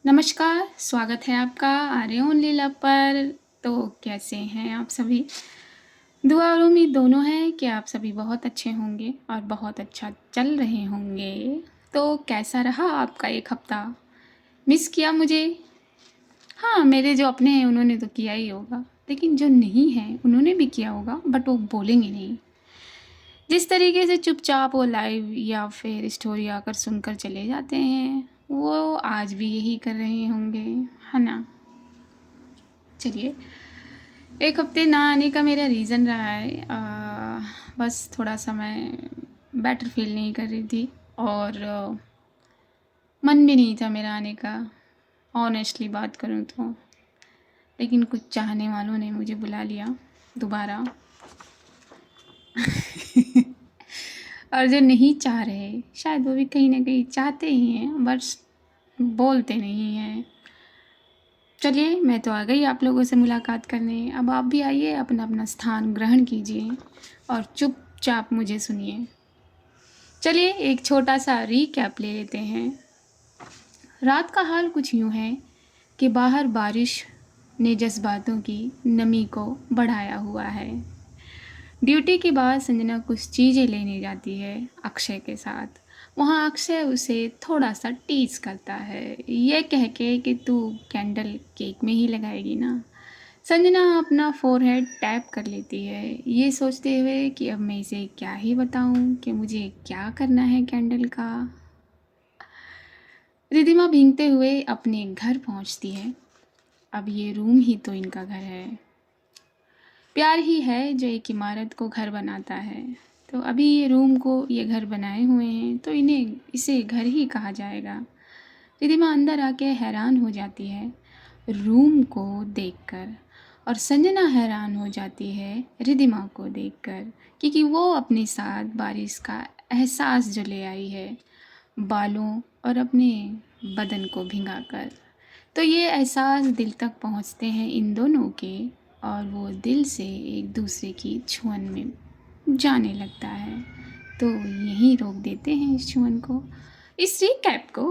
नमस्कार, स्वागत है आपका आर्य ओन लीला पर। तो कैसे हैं आप सभी? दुआ और उम्मीद दोनों है कि आप सभी बहुत अच्छे होंगे और बहुत अच्छा चल रहे होंगे। तो कैसा रहा आपका एक हफ्ता? मिस किया मुझे? हाँ, मेरे जो अपने हैं उन्होंने तो किया ही होगा, लेकिन जो नहीं हैं उन्होंने भी किया होगा, बट वो बोलेंगे नहीं। जिस तरीके से चुपचाप वो लाइव या फिर स्टोरी आकर सुनकर चले जाते हैं, वो आज भी यही कर रहे होंगे, है ना? चलिए, एक हफ्ते ना आने का मेरा रीज़न रहा है बस थोड़ा सा मैं बेटर फील नहीं कर रही थी और मन भी नहीं था मेरा आने का, ऑनेस्टली बात करूँ तो। लेकिन कुछ चाहने वालों ने मुझे बुला लिया दोबारा। और जो नहीं चाह रहे, शायद वो भी कहीं ना कहीं चाहते ही हैं, बस बोलते नहीं हैं। चलिए, मैं तो आ गई आप लोगों से मुलाकात करने। अब आप भी आइए, अपना अपना स्थान ग्रहण कीजिए और चुपचाप मुझे सुनिए। चलिए, एक छोटा सा रीकैप ले लेते हैं। रात का हाल कुछ यूँ है कि बाहर बारिश ने जज्बातों की नमी को बढ़ाया हुआ है। ड्यूटी के बाद संजना कुछ चीज़ें लेने जाती है अक्षय के साथ। वहाँ अक्षय उसे थोड़ा सा टीज करता है, ये कह के कि तू कैंडल केक में ही लगाएगी ना। संजना अपना फोरहेड टैप कर लेती है, ये सोचते हुए कि अब मैं इसे क्या ही बताऊं कि मुझे क्या करना है कैंडल का। रिधिमा भींगते हुए अपने घर पहुंचती है। अब ये रूम ही तो इनका घर है। प्यार ही है जो एक इमारत को घर बनाता है। तो अभी ये रूम को ये घर बनाए हुए हैं, तो इन्हें इसे घर ही कहा जाएगा। रिधिमा अंदर आके हैरान हो जाती है रूम को देखकर, और संजना हैरान हो जाती है रिधिमा को देखकर, क्योंकि वो अपने साथ बारिश का एहसास जो ले आई है बालों और अपने बदन को भिंगाकर। तो ये एहसास दिल तक पहुंचते हैं इन दोनों के, और वो दिल से एक दूसरे की छुअन में जाने लगता है। तो यहीं रोक देते हैं इस छुअन को, इस रिकैप को,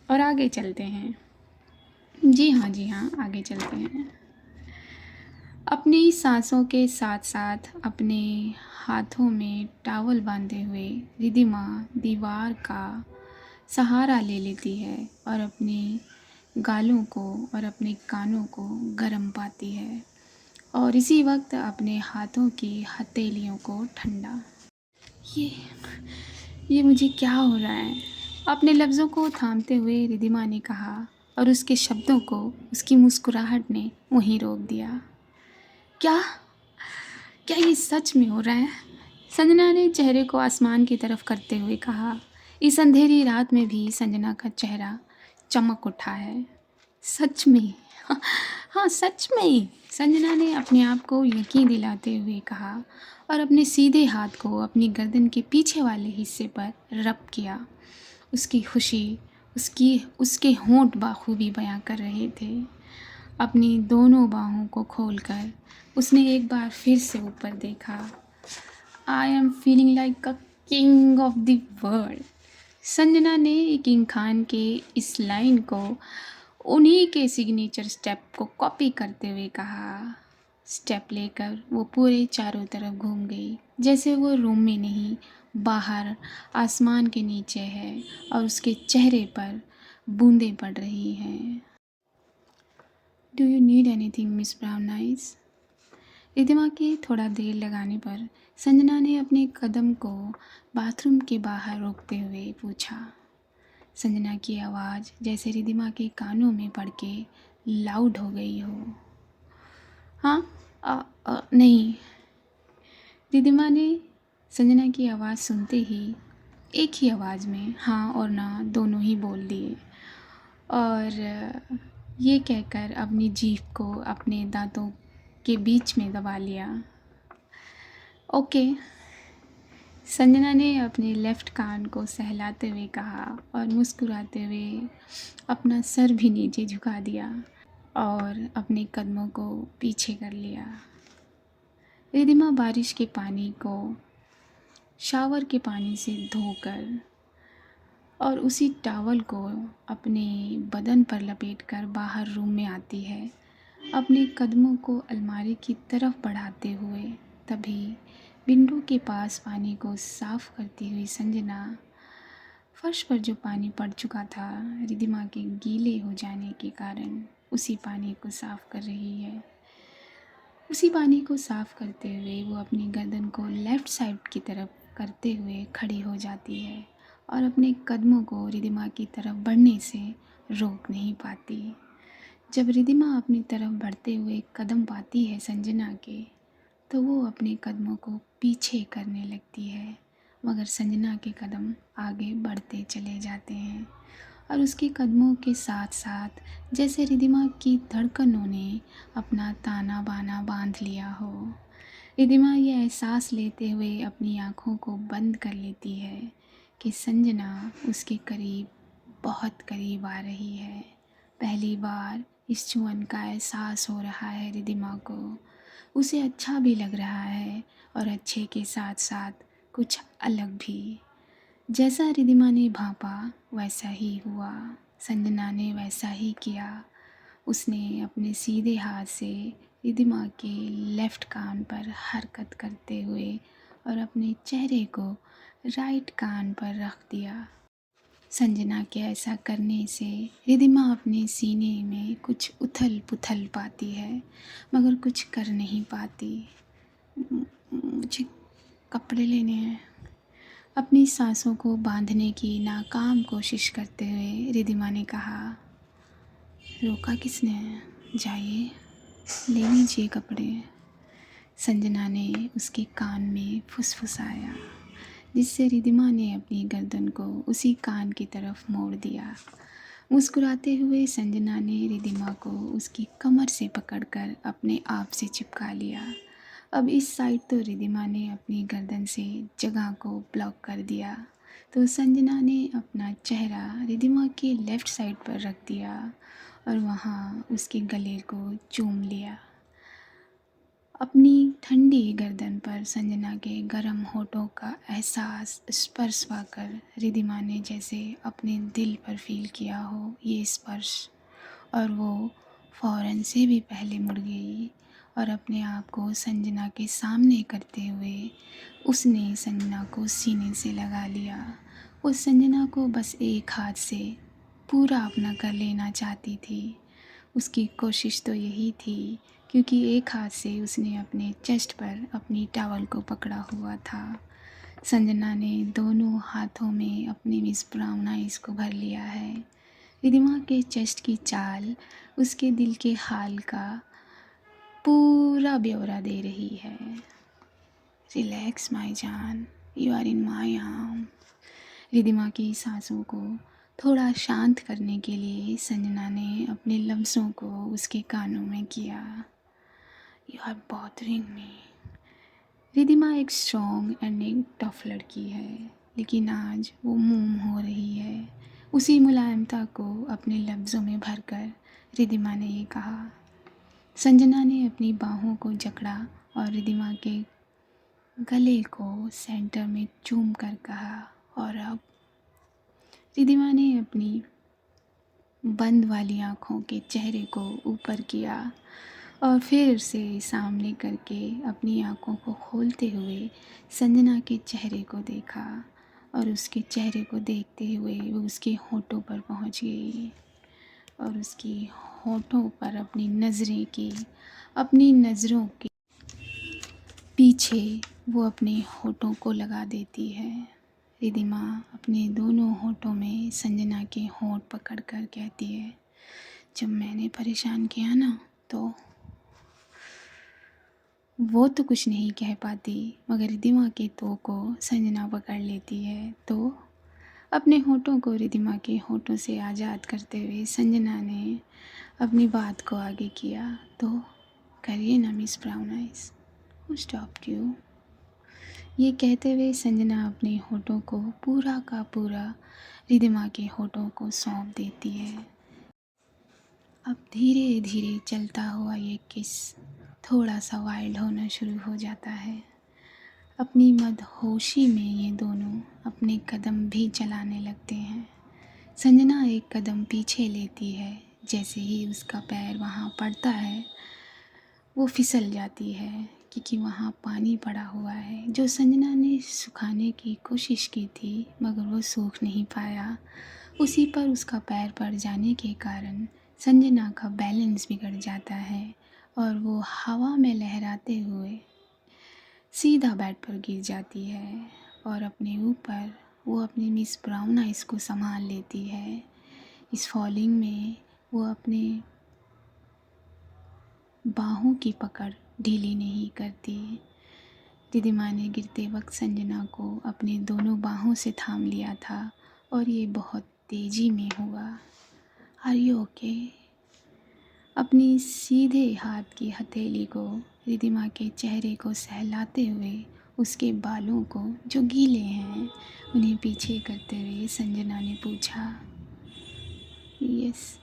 और आगे चलते हैं। जी हाँ, आगे चलते हैं। अपनी सांसों के साथ साथ अपने हाथों में टॉवल बांधे हुए रिधिमा दीवार का सहारा ले लेती है और अपने गालों को और अपने कानों को गर्म पाती है, और इसी वक्त अपने हाथों की हथेलियों को ठंडा। ये ये मुझे क्या हो रहा है? अपने लफ्ज़ों को थामते हुए रिधिमा ने कहा, और उसके शब्दों को उसकी मुस्कुराहट ने वहीं रोक दिया। क्या क्या ये सच में हो रहा है? संजना ने चेहरे को आसमान की तरफ करते हुए कहा। इस अंधेरी रात में भी संजना का चेहरा चमक उठा है। सच में? हाँ, सच में, संजना ने अपने आप को यकीन दिलाते हुए कहा, और अपने सीधे हाथ को अपनी गर्दन के पीछे वाले हिस्से पर रब किया। उसकी खुशी उसकी उसके होंठ बाखूबी बयां कर रहे थे। अपनी दोनों बाहों को खोलकर उसने एक बार फिर से ऊपर देखा। I am feeling like a king of the world. Sanjana ने किंग खान के इस लाइन को उन्हीं के सिग्नेचर स्टेप को कॉपी करते हुए कहा। स्टेप लेकर वो पूरे चारों तरफ घूम गई, जैसे वो रूम में नहीं, बाहर आसमान के नीचे है, और उसके चेहरे पर बूंदें पड़ रही हैं। Do you need anything miss brown eyes? Ridhima के थोड़ा देर लगाने पर संजना ने अपने कदम को बाथरूम के बाहर रोकते हुए पूछा। संजना की आवाज़ जैसे रिधिमा के कानों में पड़ के लाउड हो गई हो। हाँ, नहीं। रिधिमा ने संजना की आवाज़ सुनते ही एक ही आवाज़ में हाँ और ना दोनों ही बोल दिए, और ये कहकर अपनी जीभ को अपने दांतों के बीच में दबा लिया। ओके, संजना ने अपने लेफ्ट कान को सहलाते हुए कहा और मुस्कुराते हुए अपना सर भी नीचे झुका दिया और अपने कदमों को पीछे कर लिया। रिधिमा बारिश के पानी को शावर के पानी से धोकर और उसी टॉवल को अपने बदन पर लपेटकर बाहर रूम में आती है, अपने कदमों को अलमारी की तरफ बढ़ाते हुए। तभी विंडो के पास पानी को साफ करती हुई संजना फर्श पर जो पानी पड़ चुका था रिद्धिमा के गीले हो जाने के कारण उसी पानी को साफ कर रही है। उसी पानी को साफ करते हुए वो अपनी गर्दन को लेफ़्ट साइड की तरफ करते हुए खड़ी हो जाती है और अपने कदमों को रिद्धिमा की तरफ बढ़ने से रोक नहीं पाती। जब रिद्धिमा अपनी तरफ बढ़ते हुए कदम पाती है संजना के, तो वो अपने कदमों को पीछे करने लगती है, मगर संजना के कदम आगे बढ़ते चले जाते हैं और उसके कदमों के साथ साथ जैसे रिद्धिमा की धड़कनों ने अपना ताना बाना बांध लिया हो। रिद्धिमा ये एहसास लेते हुए अपनी आँखों को बंद कर लेती है कि संजना उसके करीब, बहुत करीब आ रही है। पहली बार इस छुअन का एहसास हो रहा है रिद्धिमा को। उसे अच्छा भी लग रहा है और अच्छे के साथ साथ कुछ अलग भी। जैसा रिद्धिमा ने भांपा वैसा ही हुआ। संजना ने वैसा ही किया। उसने अपने सीधे हाथ से रिद्धिमा के लेफ्ट कान पर हरकत करते हुए और अपने चेहरे को राइट कान पर रख दिया। संजना के ऐसा करने से रिद्धिमा अपने सीने में कुछ उथल पुथल पाती है, मगर कुछ कर नहीं पाती। मुझे कपड़े लेने हैं। अपनी सांसों को बांधने की नाकाम कोशिश करते हुए रिद्धिमा ने कहा। रोका किसने है? जाइए, ले लीजिए कपड़े। संजना ने उसके कान में फुसफुसाया, जिससे रिद्धिमा ने अपनी गर्दन को उसी कान की तरफ मोड़ दिया। मुस्कुराते हुए संजना ने रिद्धिमा को उसकी कमर से पकड़कर अपने आप से चिपका लिया। अब इस साइड तो रिद्धिमा ने अपनी गर्दन से जगह को ब्लॉक कर दिया, तो संजना ने अपना चेहरा रिद्धिमा के लेफ़्ट साइड पर रख दिया और वहाँ उसके गले को चूम लिया। अपनी ठंडी गर्दन पर संजना के गर्म होठों का एहसास स्पर्श पाकर रिद्धिमा ने जैसे अपने दिल पर फील किया हो ये स्पर्श, और वो फ़ौरन से भी पहले मुड़ गई और अपने आप को संजना के सामने करते हुए उसने संजना को सीने से लगा लिया। वो संजना को बस एक हाथ से पूरा अपना कर लेना चाहती थी। उसकी कोशिश तो यही थी, क्योंकि एक हाथ से उसने अपने चेस्ट पर अपनी टॉवल को पकड़ा हुआ था। संजना ने दोनों हाथों में अपनी मिस ब्राउन आइज़ को भर लिया है। रिद्धिमा के चेस्ट की चाल उसके दिल के हाल का पूरा ब्यौरा दे रही है। रिलैक्स माई जान, you are in my arm. Riddhima की सांसों को थोड़ा शांत करने के लिए संजना ने अपने लफ्ज़ों को उसके कानों में किया। You are bothering me. Riddhima एक स्ट्रॉन्ग एंड एक टफ लड़की है, लेकिन आज वो मूम हो रही है। उसी मुलायमता को अपने लफ्ज़ों में भरकर रिद्धिमा ने ये कहा। संजना ने अपनी बाहों को जकड़ा और रिद्धिमा के गले को सेंटर में चूम कर कहा, और अब रिद्धिमा ने अपनी बंद वाली आँखों के चेहरे को ऊपर किया और फिर से सामने करके अपनी आँखों को खोलते हुए संजना के चेहरे को देखा, और उसके चेहरे को देखते हुए वो उसके होठों पर पहुंच गई और उसकी होठों पर अपनी नज़रें की, अपनी नज़रों के पीछे वो अपने होठों को लगा देती है। रिद्धिमा अपने दोनों होठों में संजना के होठ पकड़कर कहती है, जब मैंने परेशान किया ना, तो वो तो कुछ नहीं कह पाती, मगर रिद्धिमा के तो को संजना पकड़ लेती है। तो अपने होठों को रिद्धिमा के होठों से आज़ाद करते हुए संजना ने अपनी बात को आगे किया। तो करिए ना miss brown eyes, who stopped you. ये कहते हुए संजना अपने होठों को पूरा का पूरा रिद्धिमा के होठों को सौंप देती है। अब धीरे धीरे चलता हुआ ये किस थोड़ा सा वाइल्ड होना शुरू हो जाता है। अपनी मदहोशी में ये दोनों अपने कदम भी चलाने लगते हैं। संजना एक कदम पीछे लेती है। जैसे ही उसका पैर वहाँ पड़ता है वो फिसल जाती है, क्योंकि वहाँ पानी पड़ा हुआ है जो संजना ने सुखाने की कोशिश की थी, मगर वो सूख नहीं पाया। उसी पर उसका पैर पड़ जाने के कारण संजना का बैलेंस बिगड़ जाता है और वो हवा में लहराते हुए सीधा बेड पर गिर जाती है। और अपने ऊपर वो अपनी मिस ब्राउन आइज़ को संभाल लेती है। इस फॉलिंग में वो अपने बाहों की पकड़ ढीली नहीं करती। रिद्धिमा ने गिरते वक्त संजना को अपने दोनों बाहों से थाम लिया था और ये बहुत तेज़ी में हुआ। Are you okay? अपनी सीधे हाथ की हथेली को रिद्धिमा के चेहरे को सहलाते हुए उसके बालों को जो गीले हैं उन्हें पीछे करते हुए संजना ने पूछा, यस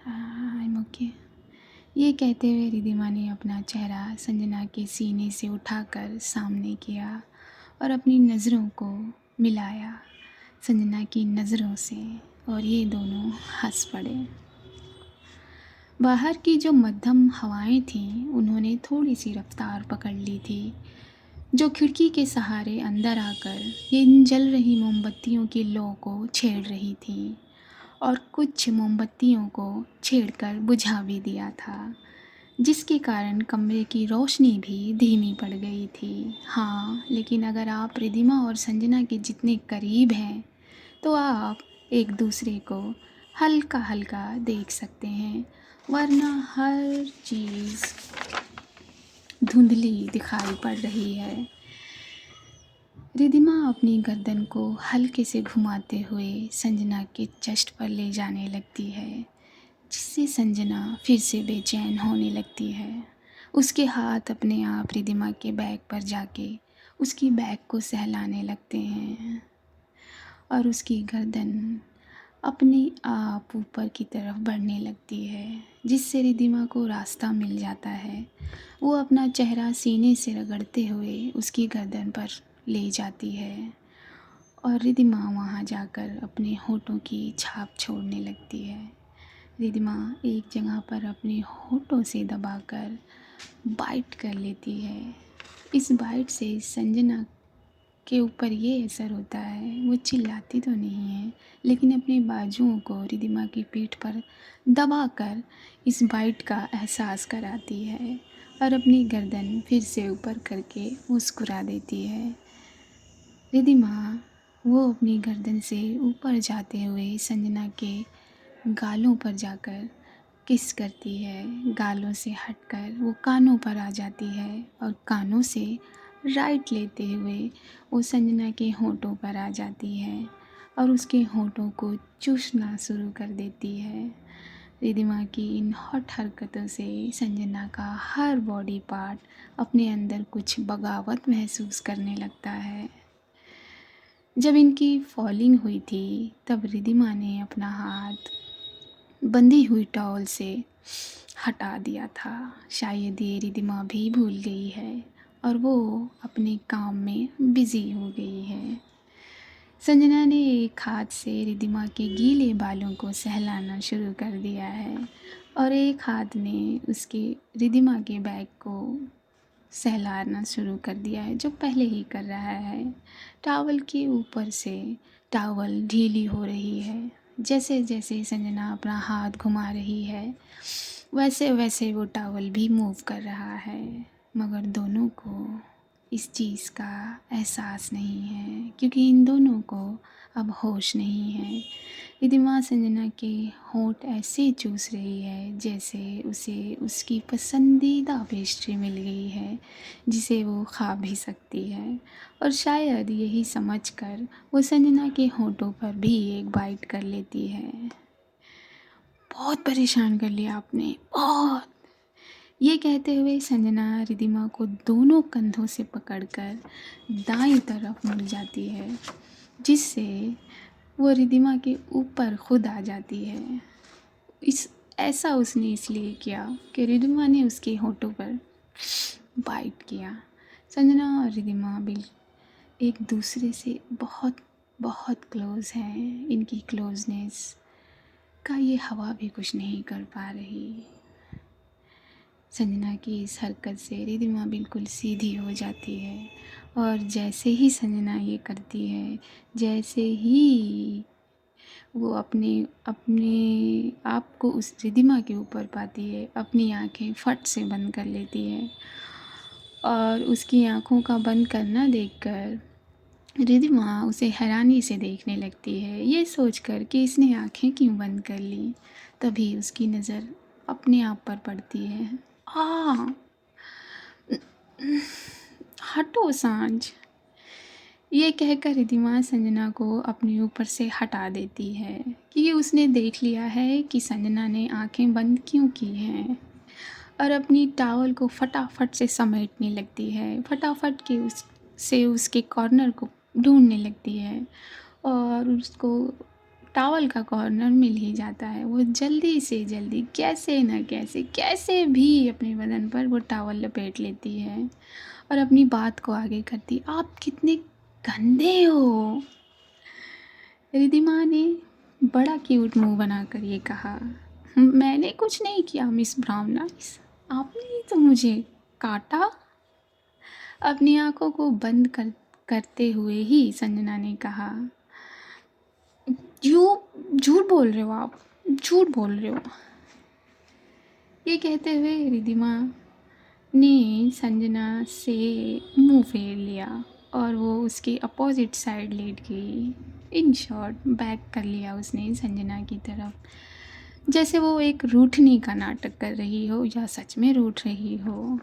आई एम ओके। ये कहते हुए रिद्धिमा ने अपना चेहरा संजना के सीने से उठाकर सामने किया और अपनी नज़रों को मिलाया संजना की नज़रों से, और ये दोनों हंस पड़े। बाहर की जो मध्यम हवाएं थीं उन्होंने थोड़ी सी रफ्तार पकड़ ली थी, जो खिड़की के सहारे अंदर आकर इन जल रही मोमबत्तियों की लौ को छेड़ रही थी और कुछ मोमबत्तियों को छेड़कर बुझा भी दिया था, जिसके कारण कमरे की रोशनी भी धीमी पड़ गई थी। हाँ, लेकिन अगर आप रिद्धिमा और संजना के जितने करीब हैं तो आप एक दूसरे को हल्का हल्का देख सकते हैं, वरना हर चीज़ धुंधली दिखाई पड़ रही है। रिद्धिमा अपनी गर्दन को हल्के से घुमाते हुए संजना के चेस्ट पर ले जाने लगती है, जिससे संजना फिर से बेचैन होने लगती है। उसके हाथ अपने आप रिद्धिमा के बैग पर जाके उसकी बैग को सहलाने लगते हैं और उसकी गर्दन अपने आप ऊपर की तरफ बढ़ने लगती है, जिससे रिद्धिमा को रास्ता मिल जाता है। वो अपना चेहरा सीने से रगड़ते हुए उसकी गर्दन पर ले जाती है और रिद्धिमा वहाँ जाकर अपने होठों की छाप छोड़ने लगती है। रिद्धिमा एक जगह पर अपने होठों से दबाकर बाइट कर लेती है। इस बाइट से संजना के ऊपर ये असर होता है, वो चिल्लाती तो नहीं है लेकिन अपने बाजुओं को रिद्धिमा की पीठ पर दबाकर इस बाइट का एहसास कराती है और अपनी गर्दन फिर से ऊपर करके मुस्कुरा देती है। रिद्धिमा वो अपनी गर्दन से ऊपर जाते हुए संजना के गालों पर जाकर किस करती है। गालों से हटकर वो कानों पर आ जाती है और कानों से राइट लेते हुए वो संजना के होठों पर आ जाती है और उसके होठों को चूसना शुरू कर देती है। रिद्धिमा की इन हॉट हरकतों से संजना का हर बॉडी पार्ट अपने अंदर कुछ बगावत महसूस करने लगता है। जब इनकी फॉलिंग हुई थी तब रिद्धिमा ने अपना हाथ बंधी हुई टॉवल से हटा दिया था। शायद ये रिद्धिमा भी भूल गई है और वो अपने काम में बिज़ी हो गई है। संजना ने एक हाथ से रिद्धिमा के गीले बालों को सहलाना शुरू कर दिया है और एक हाथ ने उसके रिद्धिमा के बैग को सहलाना शुरू कर दिया है, जो पहले ही कर रहा है। टॉवल के ऊपर से टॉवल ढीली हो रही है। जैसे जैसे संजना अपना हाथ घुमा रही है वैसे वैसे वो टॉवल भी मूव कर रहा है, मगर दोनों को इस चीज़ का एहसास नहीं है, क्योंकि इन दोनों को अब होश नहीं है। रिद्धिमा संजना के होंठ ऐसे चूस रही है जैसे उसे उसकी पसंदीदा पेस्ट्री मिल गई है, जिसे वो खा भी सकती है। और शायद यही समझकर वो संजना के होंठों पर भी एक बाइट कर लेती है। बहुत परेशान कर लिया आपने, बहुत। ये कहते हुए संजना रिद्धिमा को दोनों कंधों से पकड़कर दाईं तरफ मुड़ जाती है, जिससे वो रिद्धिमा के ऊपर खुद आ जाती है। ऐसा उसने इसलिए किया कि रिद्धिमा ने उसके होठों पर बाइट किया। संजना और रिद्धिमा एक दूसरे से बहुत बहुत क्लोज़ हैं। इनकी क्लोजनेस का ये हवा भी कुछ नहीं कर पा रही। संजना की इस हरकत से रिधिमा बिल्कुल सीधी हो जाती है और जैसे ही संजना ये करती है, जैसे ही वो अपने अपने आप को उस रिधिमा के ऊपर पाती है, अपनी आंखें फट से बंद कर लेती है और उसकी आंखों का बंद करना देखकर रिधिमा उसे हैरानी से देखने लगती है, ये सोचकर कि इसने आंखें क्यों बंद कर ली। तभी उसकी नज़र अपने आप पर पड़ती है। आ हटो सांझ, ये कहकर रिधिमा संजना को अपने ऊपर से हटा देती है क्योंकि उसने देख लिया है कि संजना ने आंखें बंद क्यों की हैं और अपनी टॉवल को फटाफट से समेटने लगती है। फटाफट के उसके कॉर्नर को ढूंढने लगती है और उसको टॉवल का कॉर्नर मिल ही जाता है। वो जल्दी से जल्दी कैसे न कैसे कैसे भी अपने बदन पर वो टॉवल लपेट लेती है और अपनी बात को आगे करती। आप कितने गंदे हो, रिधिमा ने बड़ा क्यूट मुंह बनाकर ये कहा। मैंने कुछ नहीं किया मिस ब्राउन आइस, आपने ही तो मुझे काटा। अपनी आंखों को बंद करते हुए ही संजना ने कहा, झूठ बोल रहे हो आप, झूठ बोल रहे हो। ये कहते हुए रिधिमा ने संजना से मुंह फेर लिया और वो उसके अपोजिट साइड लेट गई। इन शॉर्ट बैक कर लिया उसने संजना की तरफ, जैसे वो एक रूठने का नाटक कर रही हो या सच में रूठ रही हो।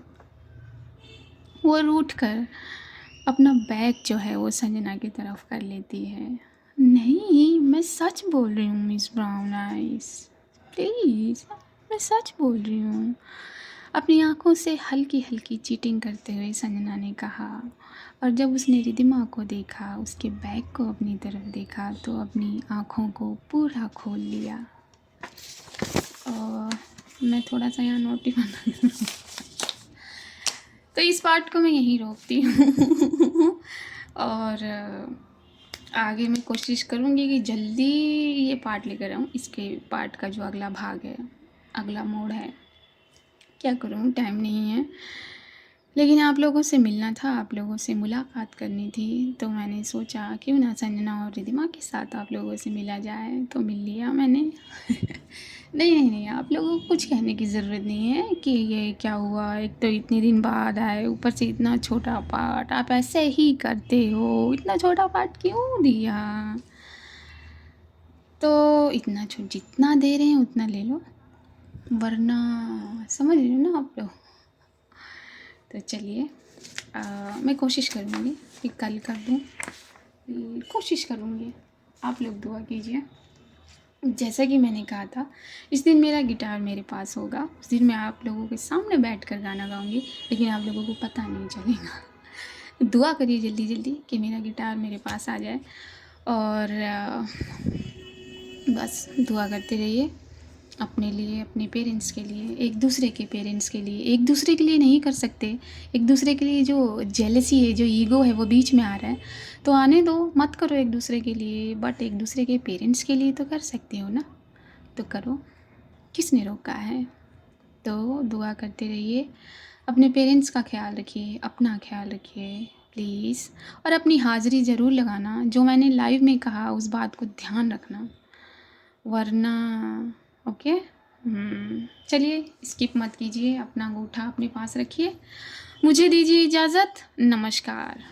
वो रूठ कर अपना बैग जो है वो संजना की तरफ कर लेती है। नहीं, मैं सच बोल रही हूँ मिस ब्राउन आइस, प्लीज़, मैं सच बोल रही हूँ। अपनी आंखों से हल्की हल्की चीटिंग करते हुए संजना ने कहा और जब उसने रिधिमा को देखा, उसके बैग को अपनी तरफ देखा तो अपनी आंखों को पूरा खोल लिया। और मैं थोड़ा सा यहाँ नोटी बना तो इस पार्ट को मैं यहीं रोकती हूँ और आगे मैं कोशिश करूँगी कि जल्दी ये पार्ट लेकर आऊँ। इसके पार्ट का जो अगला भाग है, अगला मोड़ है, क्या करूँ, टाइम नहीं है। लेकिन आप लोगों से मिलना था, आप लोगों से मुलाकात करनी थी, तो मैंने सोचा क्यों ना संजना और रिधिमा के साथ आप लोगों से मिला जाए, तो मिल लिया मैंने। नहीं नहीं नहीं, आप लोगों को कुछ कहने की ज़रूरत नहीं है कि ये क्या हुआ, एक तो इतने दिन बाद आए, ऊपर से इतना छोटा पार्ट, आप ऐसे ही करते हो, इतना छोटा पार्ट क्यों दिया। तो इतना जितना दे रहे हैं उतना ले लो, वरना समझ रहे हो ना आप लोग। तो चलिए, मैं कोशिश करूँगी कि कल कर दूँ, कोशिश करूँगी। आप लोग दुआ कीजिए। जैसा कि मैंने कहा था, इस दिन मेरा गिटार मेरे पास होगा, उस दिन मैं आप लोगों के सामने बैठकर गाना गाऊंगी, लेकिन आप लोगों को पता नहीं चलेगा। दुआ करिए जल्दी जल्दी कि मेरा गिटार मेरे पास आ जाए और बस दुआ करते रहिए अपने लिए, अपने पेरेंट्स के लिए, एक दूसरे के पेरेंट्स के लिए। एक दूसरे के लिए नहीं कर सकते, एक दूसरे के लिए जो जेलसी है, जो ईगो है वो बीच में आ रहा है, तो आने दो, मत करो एक दूसरे के लिए, बट एक दूसरे के पेरेंट्स के लिए तो कर सकते हो ना, तो करो, किसने रोका है। तो दुआ करते रहिए, अपने पेरेंट्स का ख्याल रखिए, अपना ख्याल रखिए प्लीज़, और अपनी हाज़िरी ज़रूर लगाना। जो मैंने लाइव में कहा उस बात को ध्यान रखना, वरना ओके। चलिए, स्किप मत कीजिए, अपना अंगूठा अपने पास रखिए। मुझे दीजिए इजाज़त, नमस्कार।